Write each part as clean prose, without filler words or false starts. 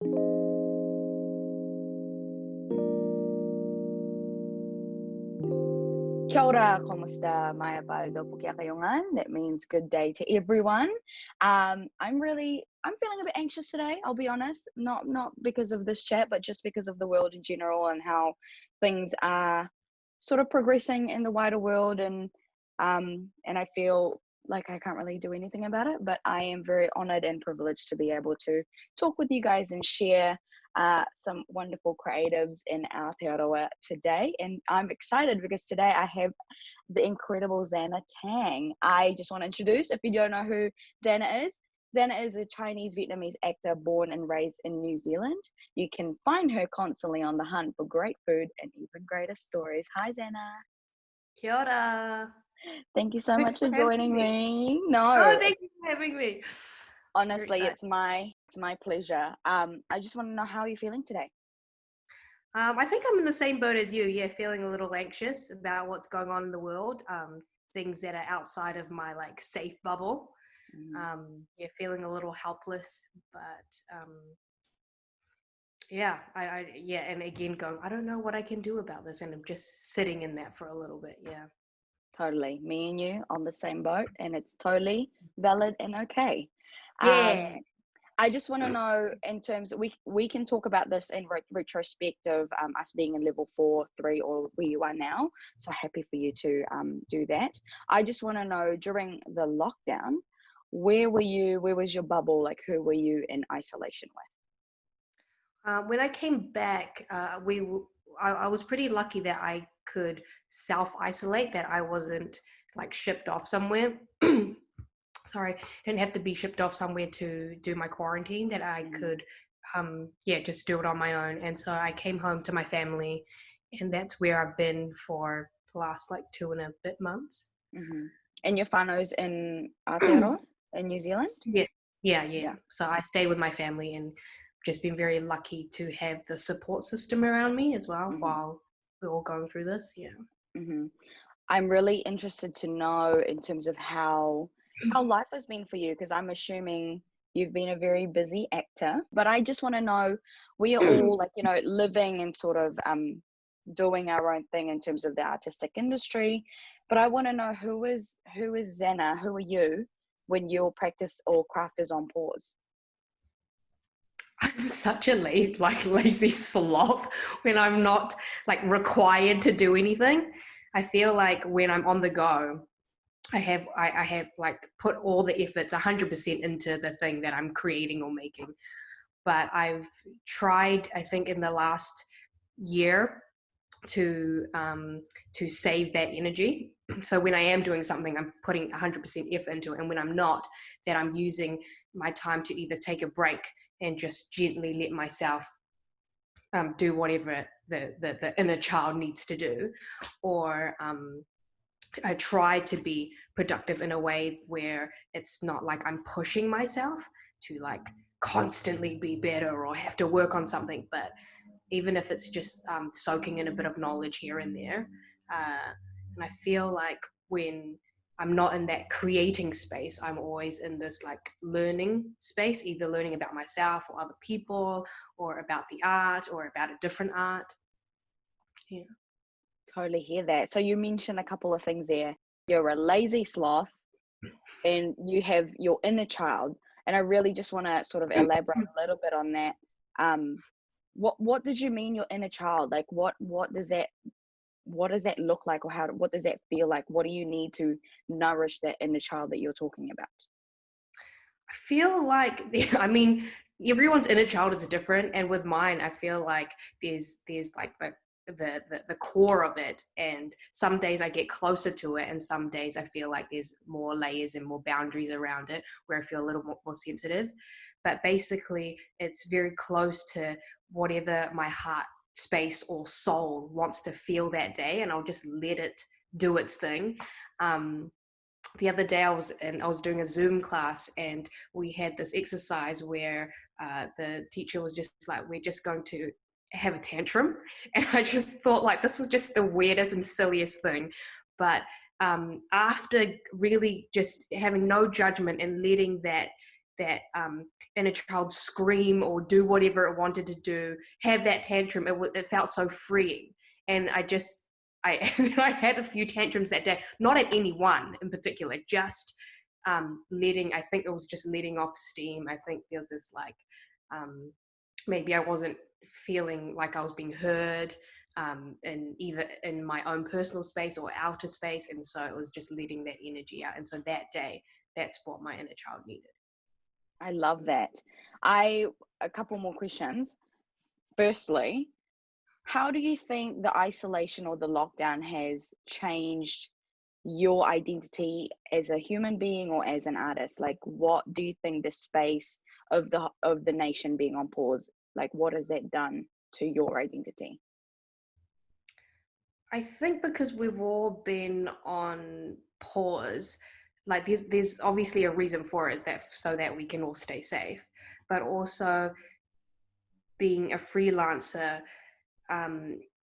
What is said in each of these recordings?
Kia ora, kumusta, Maya Baldo Pukiakayongan. That means good day to everyone. I'm feeling a bit anxious today, I'll be honest. Not because of this chat, but just because of the world in general and how things are sort of progressing in the wider world and I feel like I can't really do anything about it, but I am very honored and privileged to be able to talk with you guys and share some wonderful creatives in Aotearoa today. And I'm excited because today I have the incredible Xana Tang. I just want to introduce, if you don't know who Xana is a Chinese Vietnamese actor born and raised in New Zealand. You can find her constantly on the hunt for great food and even greater stories. Hi, Xana. Kia ora. Thank you so Thanks much for for having joining me. me. Oh, No, thank you for having me. Very honestly, excited. it's my pleasure. I just want to know, how are you feeling today? I think I'm in the same boat as you. Yeah, feeling a little anxious about what's going on in the world. Things that are outside of my like safe bubble. Mm. Yeah, feeling a little helpless, but yeah, yeah, and again going, I don't know what I can do about this, and I'm just sitting in that for a little bit. Yeah. Totally. Me and you on the same boat, and it's totally valid and okay. Yeah. I just want to know, in terms, we can talk about this in retrospect of us being in level 4, 3, or where you are now. So happy for you to do that. I just want to know, during the lockdown, where were you? Where was your bubble? Like, who were you in isolation When I came back, I was pretty lucky that I could self-isolate, that I wasn't like shipped off somewhere. Sorry, didn't have to be shipped off somewhere to do my quarantine, that I with? could, yeah, just do it on my own. And so I came home to my family, and that's where I've been for the last like 2 and a bit months. Mm-hmm. And your whānau's in Aotearoa in New Zealand? Yeah, yeah. Yeah. So I stay with my family and just been very lucky to have the support system around me as well Mm-hmm. while we're all going through this. Yeah. Mm-hmm. I'm really interested to know, in terms of how life has been for you, because I'm assuming you've been a very busy actor. But I just want to know, we are all, like, living and sort of doing our own thing in terms of the artistic industry. But I want to know, who is Xana? Who are you when your practice or craft is on pause? I'm such a lazy slob when I'm not like required to do anything. I feel like when I'm on the go, I have like put all the efforts 100% into the thing that I'm creating or making. But I've tried, I think, in the last year to save that energy. So when I am doing something, I'm putting 100% effort into it, and when I'm not, that I'm using my time to either take a break and just gently let myself do whatever the inner child needs to do, or I try to be productive in a way where it's not like I'm pushing myself to like constantly be better or have to work on something, but even if it's just soaking in a bit of knowledge here and there. And I feel like when I'm not in that creating space, I'm always in this like learning space, either learning about myself or other people, or about the art, or about a different art. Yeah. Totally hear that. So you mentioned a couple of things there. You're a lazy sloth, and you have your inner child. And I really just want to sort of elaborate a little bit on that. Um, what did you mean, your inner child? Like, what does that look like, or what does that feel like? What do you need to nourish that inner child that you're talking about? I feel like, I mean, everyone's inner child is different, and with mine, I feel like there's like the core of it, and some days I get closer to it, and some days I feel like there's more layers and more boundaries around it, where I feel a little more sensitive. But basically, it's very close to whatever my heart space or soul wants to feel that day, and I'll just let it do its thing. Um, the other day I was doing a Zoom class, and we had this exercise where the teacher was just like, we're just going to have a tantrum. And I just thought like this was just the weirdest and silliest thing. But after really just having no judgment and letting that inner child scream or do whatever it wanted to do, have that tantrum. It felt so freeing. And I had a few tantrums that day, not at any one in particular, just I think it was just letting off steam. I think there was this like, maybe I wasn't feeling like I was being heard, in either in my own personal space or outer space. And so it was just letting that energy out. And so that day, that's what my inner child needed. I love that. A couple more questions. Firstly, how do you think the isolation or the lockdown has changed your identity as a human being or as an artist? Like, what do you think the space of the nation being on pause, like, what has that done to your identity? I think because we've all been on pause, like there's obviously a reason for it, is that so that we can all stay safe, but also being a freelancer,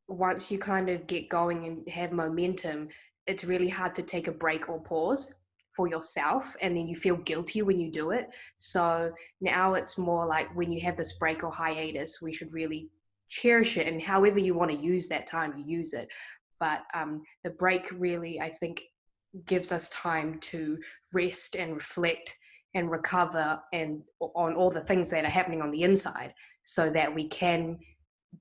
once you kind of get going and have momentum, it's really hard to take a break or pause for yourself, and then you feel guilty when you do it. So now it's more like when you have this break or hiatus, we should really cherish it, and however you want to use that time, you use it. But the break really, I think, gives us time to rest and reflect and recover and on all the things that are happening on the inside, so that we can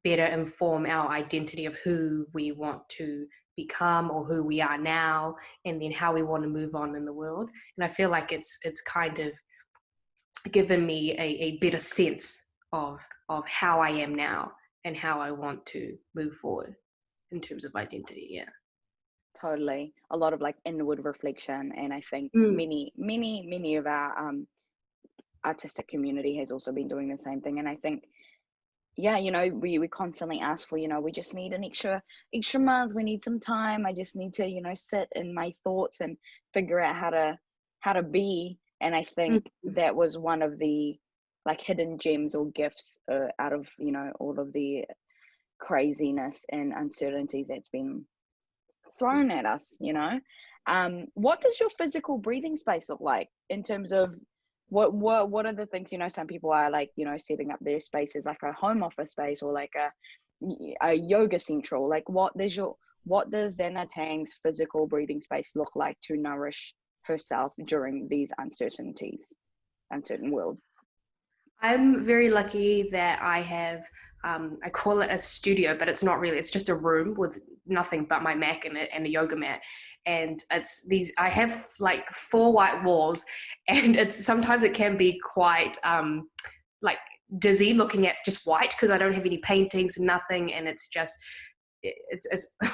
better inform our identity of who we want to become or who we are now, and then how we want to move on in the world. And I feel like it's kind of given me a better sense of how I am now and how I want to move forward in terms of identity. Yeah. Totally. A lot of like inward reflection. And I think Mm. many of our artistic community has also been doing the same thing. And I think, yeah, we constantly ask for, we just need an extra month. We need some time. I just need to, sit in my thoughts and figure out how to be. And I think Mm. that was one of the like hidden gems or gifts out of, all of the craziness and uncertainties that's been thrown at us. What does your physical breathing space look like in terms of what are the things, some people are like, setting up their spaces like a home office space or like a yoga central. Like, what does Xana Tang's physical breathing space look like to nourish herself during these uncertain world? I'm very lucky that I have, I call it a studio, but it's not really, it's just a room with nothing but my Mac in it and a yoga mat. And I have like 4 white walls, and sometimes it can be quite, like dizzy looking at just white, because I don't have any paintings, nothing. And it's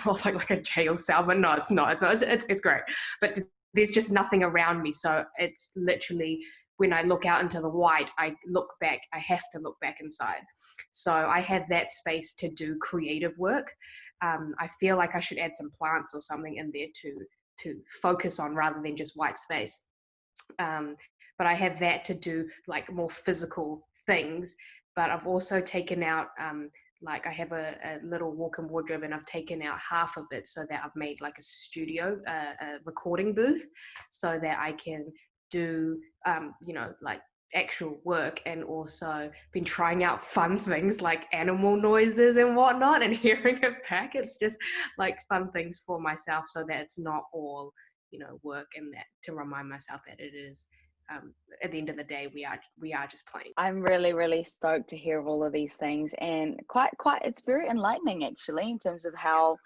almost like a jail cell, but no, it's not. It's great. But there's just nothing around me. So it's literally, when I look out into the white, I have to look back inside. So I have that space to do creative work. I feel like I should add some plants or something in there to focus on, rather than just white space. But I have that to do like more physical things. But I've also taken out, like I have a little walk-in wardrobe, and I've taken out half of it so that I've made like a studio, a recording booth, so that I can do, like actual work, and also been trying out fun things like animal noises and whatnot, and hearing it back. It's just like fun things for myself, so that it's not all, work, and that to remind myself that it is, at the end of the day, we are just playing. I'm really, really stoked to hear all of these things, and quite, it's very enlightening actually, in terms of how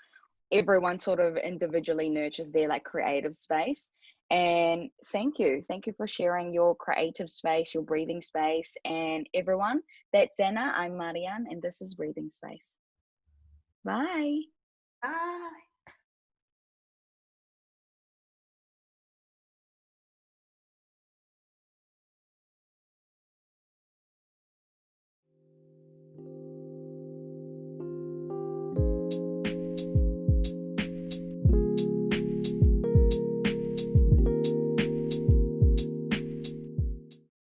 everyone sort of individually nurtures their like creative space. And thank you for sharing your creative space, your breathing space. And everyone, that's Xana, I'm Marianne, and this is Breathing Space. Bye. Bye.